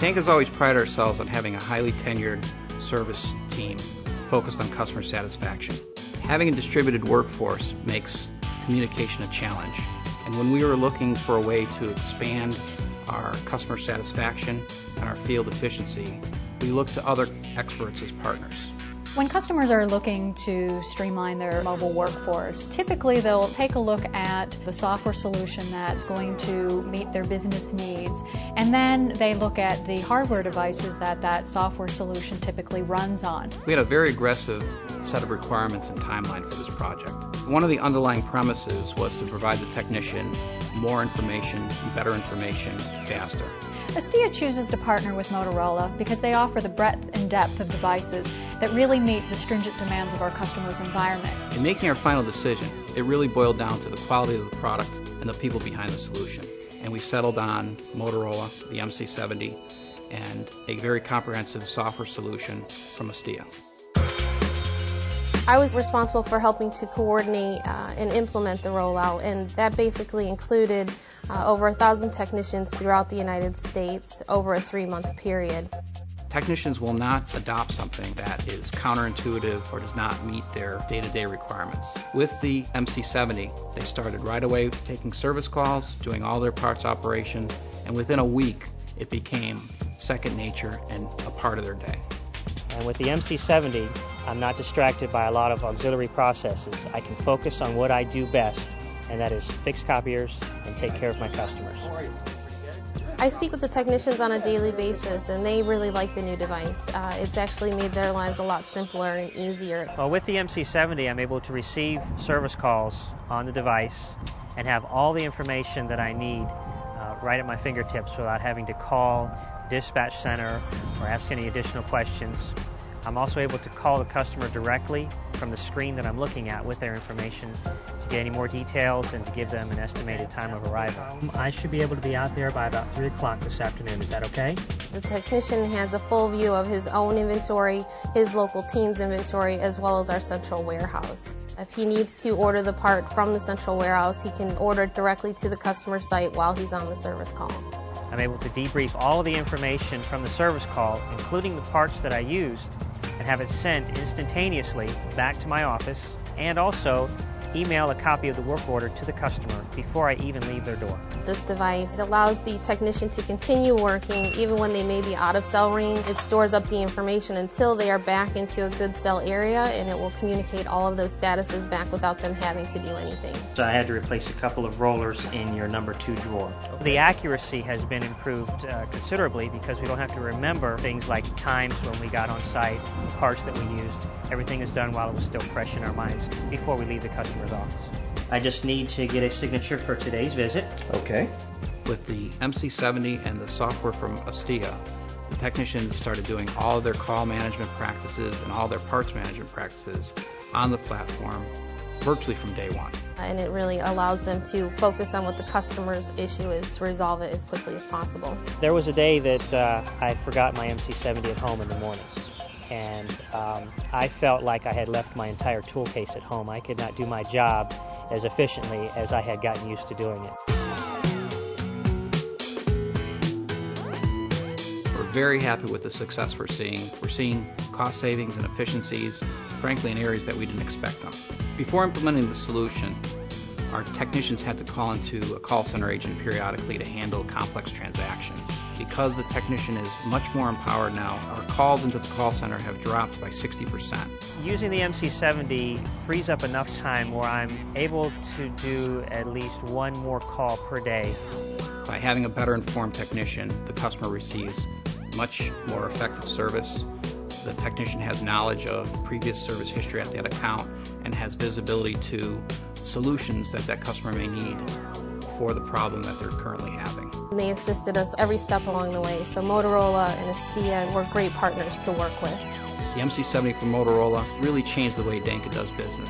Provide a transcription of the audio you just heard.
Danka's always prided ourselves on having a highly tenured service team focused on customer satisfaction. Having a distributed workforce makes communication a challenge, and when we were looking for a way to expand our customer satisfaction and our field efficiency, we looked to other experts as partners. When customers are looking to streamline their mobile workforce, typically they'll take a look at the software solution that's going to meet their business needs, and then they look at the hardware devices that that software solution typically runs on. We had a very aggressive set of requirements and timeline for this project. One of the underlying premises was to provide the technician more information, better information, faster. Astia chooses to partner with Motorola because they offer the breadth and depth of devices that really meet the stringent demands of our customers' environment. In making our final decision, it really boiled down to the quality of the product and the people behind the solution. And we settled on Motorola, the MC70, and a very comprehensive software solution from Astia. I was responsible for helping to coordinate and implement the rollout, and that basically included over 1,000 technicians throughout the United States over a 3-month period. Technicians will not adopt something that is counterintuitive or does not meet their day-to-day requirements. With the MC70, they started right away taking service calls, doing all their parts operation, and within a week it became second nature and a part of their day. And with the MC70, I'm not distracted by a lot of auxiliary processes. I can focus on what I do best, and that is fix copiers and take care of my customers. I speak with the technicians on a daily basis, and they really like the new device. It's actually made their lives a lot simpler and easier. Well, with the MC70, I'm able to receive service calls on the device and have all the information that I need right at my fingertips without having to call dispatch center or ask any additional questions. I'm also able to call the customer directly from the screen that I'm looking at with their information to get any more details and to give them an estimated time of arrival. I should be able to be out there by about 3 o'clock this afternoon. Is that okay? The technician has a full view of his own inventory, his local team's inventory, as well as our central warehouse. If he needs to order the part from the central warehouse, he can order it directly to the customer site while he's on the service call. I'm able to debrief all of the information from the service call, including the parts that I used, and have it sent instantaneously back to my office, and also email a copy of the work order to the customer before I even leave their door. This device allows the technician to continue working even when they may be out of cell range. It stores up the information until they are back into a good cell area, and it will communicate all of those statuses back without them having to do anything. So I had to replace a couple of rollers in your number 2 drawer. The accuracy has been improved considerably because we don't have to remember things like times when we got on site, parts that we used. Everything is done while it was still fresh in our minds before we leave the customer's office. I just need to get a signature for today's visit. Okay. With the MC70 and the software from Astia, the technicians started doing all of their call management practices and all their parts management practices on the platform virtually from day one. And it really allows them to focus on what the customer's issue is to resolve it as quickly as possible. There was a day that I forgot my MC70 at home in the morning. And I felt like I had left my entire tool case at home. I could not do my job as efficiently as I had gotten used to doing it. We're very happy with the success we're seeing. We're seeing cost savings and efficiencies, frankly, in areas that we didn't expect them. Before implementing the solution, our technicians had to call into a call center agent periodically to handle complex transactions. Because the technician is much more empowered now, our calls into the call center have dropped by 60%. Using the MC70 frees up enough time where I'm able to do at least one more call per day. By having a better informed technician, the customer receives much more effective service. The technician has knowledge of previous service history at that account and has visibility to solutions that that customer may need for the problem that they're currently having. They assisted us every step along the way, so Motorola and Astia were great partners to work with. The MC70 from Motorola really changed the way Danka does business.